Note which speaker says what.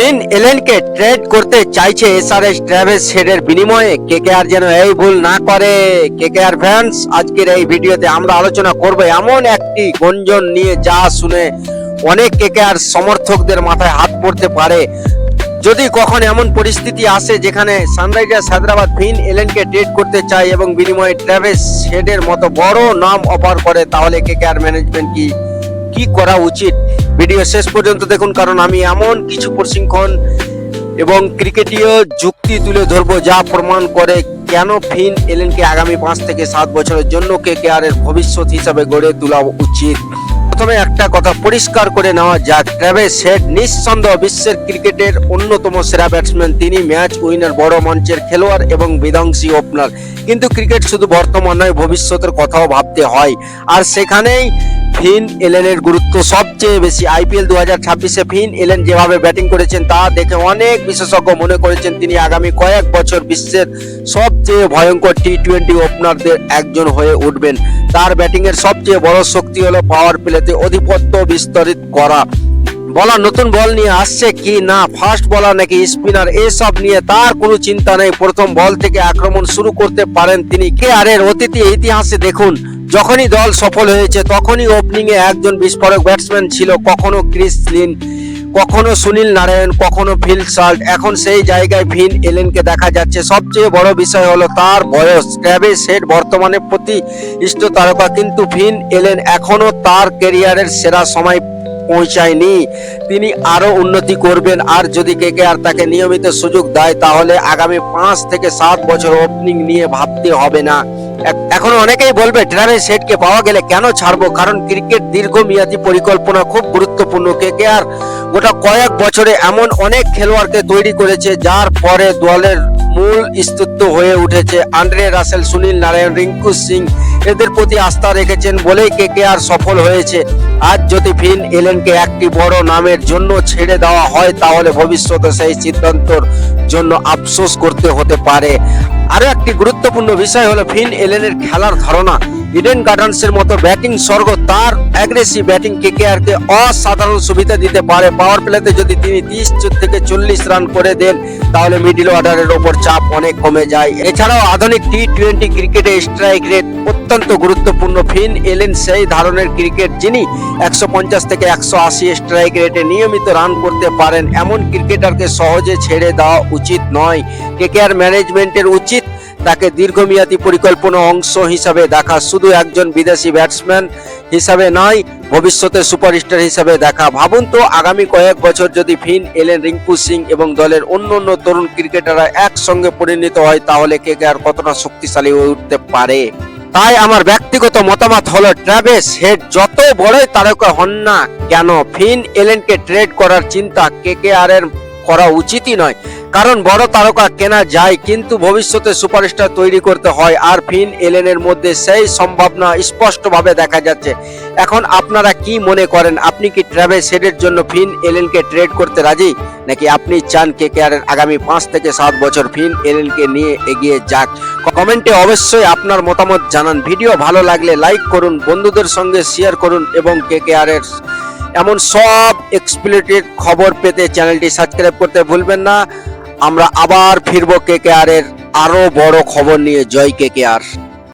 Speaker 1: ফিন এলেনকে trade করতে চাইছে SRS travels হেডের বিনিময়ে কেকেআর যেন এই ভুল না করে। কেকেআর ফ্যান্স, আজকের এই ভিডিওতে আমরা আলোচনা করব এমন একটি গুঞ্জন নিয়ে যা শুনে অনেক কেকেআর সমর্থকদের মাথায় হাত পড়তে পারে। যদি কখন এমন পরিস্থিতি আসে যেখানে সানরাইজার্স হায়দ্রাবাদ ফিন এলেনকে ট্রেড করতে চায় এবং বিনিময়ে ট্রাভেলস হেডের মতো বড় নাম অফার করে, তাহলে কেকেআর ম্যানেজমেন্ট কি করা উচিত? ভিডিও শেষ পর্যন্ত দেখুন, কারণ আমি এমন কিছু প্রশিক্ষণ এবং ক্রিকেটীয় যুক্তি তুলে ধরবো যা প্রমাণ করে কেন ফিন এলেনকে আগামী 5 থেকে 7 বছরের জন্য কেকেআর এর ভবিষ্যৎ হিসাবে গড়ে তোলা উচিত। প্রথমে একটা কথা পরিষ্কার করে নেওয়া যাক, ট্রাভেলস হেড নিঃসন্দেহ বিশ্বের ক্রিকেটের অন্যতম সেরা ব্যাটসম্যান। তিনি ম্যাচ উইনার, বড় মঞ্চের খেলোয়াড় এবং বিধ্বংসী ওপেনার। কিন্তু ক্রিকেট শুধু বর্তমান নয়, ভবিষ্যতের কথাও ভাবতে হয়, আর সেখানেই ফিন এলেনের গুরুত্ব সবচেয়ে বেশি। আইপিএল 2026-এ ফিন এলেন যেভাবে ব্যাটিং করেছেন তা দেখে অনেক বিশেষজ্ঞ মনে করেছেন তিনি আগামী কয়েক বছর বিশ্বের সবচেয়ে ভয়ঙ্কর টি-20 ওপেনারদের একজন হয়ে উঠবেন। তার ব্যাটিং এর সবচেয়ে বড় শক্তি হলো পাওয়ার প্লেতে আধিপত্য বিস্তারিত করা। বলার নতুন বল নিয়ে আসছে কি না, ফাস্ট বলার নাকি স্পিনার, এসব নিয়ে তার কোনো চিন্তা নেই। প্রথম বল থেকে আক্রমণ শুরু করতে পারেন তিনি। কেকেআর এর অতীতে ইতিহাসে দেখুন, যখনই দল সফল হয়েছে তখনই ওপেনিং এ একজন বিস্ফোরক ব্যাটসম্যান ছিল, কখনো ক্রিস লিন, কখনো সুনীল নারায়ণ, কখনো ফিল সাল্ট। এখন সেই জায়গায় ফিন এলেনকে দেখা যাচ্ছে। সবচেয়ে বড় বিষয় হলো তার বয়স। ট্রাভেলস হেড বর্তমানে প্রতিষ্ঠিত তারকা, কিন্তু ফিন এলেন এখনো তার ক্যারিয়ারের সেরা সময় পৌঁছায়নি। তিনি আরো উন্নতি করবেন, আর যদি কেকেআর তাকে নিয়মিত সুযোগ দেয় তাহলে আগামী 5 থেকে 7 বছর ওপেনিং নিয়ে ভাবতে হবে না। এখন অনেকেই বলবে ট্রাভেলস হেডকে পাওয়া গেলে কেন ছাড়বো? কারণ ক্রিকেট দীর্ঘমেয়াদী পরিকল্পনা খুব গুরুত্বপূর্ণ। কেকেআর গোটা কয়েক বছরে এমন অনেক খেলোয়াড়কে তৈরি করেছে যার পরে দলের মূল স্তম্ভ হয়ে উঠেছে। আন্দ্রে রাসেল, সুনীল নারায়ণ, রিঙ্কু সিং এদের প্রতি আস্থা রেখেছেন বলেই কেকেআর সফল হয়েছে। আজ যদি ফিন এলেনকে একটি বড় নামের জন্য ছেড়ে দেওয়া হয় তাহলে ভবিষ্যতে সেই সিদ্ধান্তের জন্য আফসোস করতে হতে পারে। আরো একটি গুরুত্বপূর্ণ বিষয় হলো ফিন এলেনের খেলার ধারণা। ইডেন গার্ডেন্সের মতো ব্যাটিং স্বর্গ, তার অ্যাগ্রেসিভ ব্যাটিং কেকেআর কে অসাধারণ সুবিধা দিতে পারে। পাওয়ার প্লেতে যদি তিনি 30 থেকে 40 রান করে দেন তাহলে মিডল অর্ডারের ওপর চাপ অনেক কমে যায়। এছাড়াও আধুনিক টি-20 ক্রিকেটে স্ট্রাইক রেট অত্যন্ত গুরুত্বপূর্ণ। ফিন এলেন সেই ধরনের ক্রিকেট যিনি 150 থেকে 180 স্ট্রাইক রেটে নিয়মিত রান করতে পারেন। এমন ক্রিকেটারকে সহজে ছেড়ে দেওয়া উচিত নয়। কেকেআর ম্যানেজমেন্টের উচিত তাকে দীর্ঘমেয়াদী পরিকল্পনা অংশ হিসাবে দেখা, শুধু একজন বিদেশি ব্যাটসম্যান হিসাবে নয়, ভবিষ্যতে সুপারস্টার হিসাবে দেখা। ভাবুন তো, আগামী কয়েক বছর যদি ফিন এলেন, রিঙ্কু সিং এবং দলের অন্যান্য তরুণ ক্রিকেটাররা একসঙ্গে পরিণত হয় তাহলে কেকেআর কতটা শক্তিশালী হয়ে উঠতে পারে। তাই আমার ব্যক্তিগত মতামত হলো ট্রাভেলস হেড যত বড়ই তারকা হন না কেন, ফিন এলেনকে ট্রেড করার চিন্তা কেকেআর এর করা উচিতই নয়। কারণ বড় তারকা কেনা যায় কিন্তু ভবিষ্যতে সুপারস্টার তৈরি করতে হয়, আর ফিন এলেনের মধ্যে সেই সম্ভাবনা স্পষ্টভাবে দেখা যাচ্ছে। এখন আপনারা কি মনে করেন? আপনি কি ট্রাভেলস হেডের জন্য ফিন এলেনকে ট্রেড করতে রাজি, নাকি আপনি চান কেকেআর এর আগামী 5 থেকে 7 বছর ফিন এলেনকে নিয়ে এগিয়ে যাক? কমেন্টে অবশ্যই আপনার মতামত জানান। ভিডিও ভালো লাগলে লাইক করুন, বন্ধুদের সঙ্গে শেয়ার করুন এবং কেকেআর এর এমন সব এক্সক্লুসিভ খবর পেতে চ্যানেলটি সাবস্ক্রাইব করতে ভুলবেন না। আমরা আবার ফিরবো কেকেআর এর আরো বড় খবর নিয়ে। জয় কেকেআর।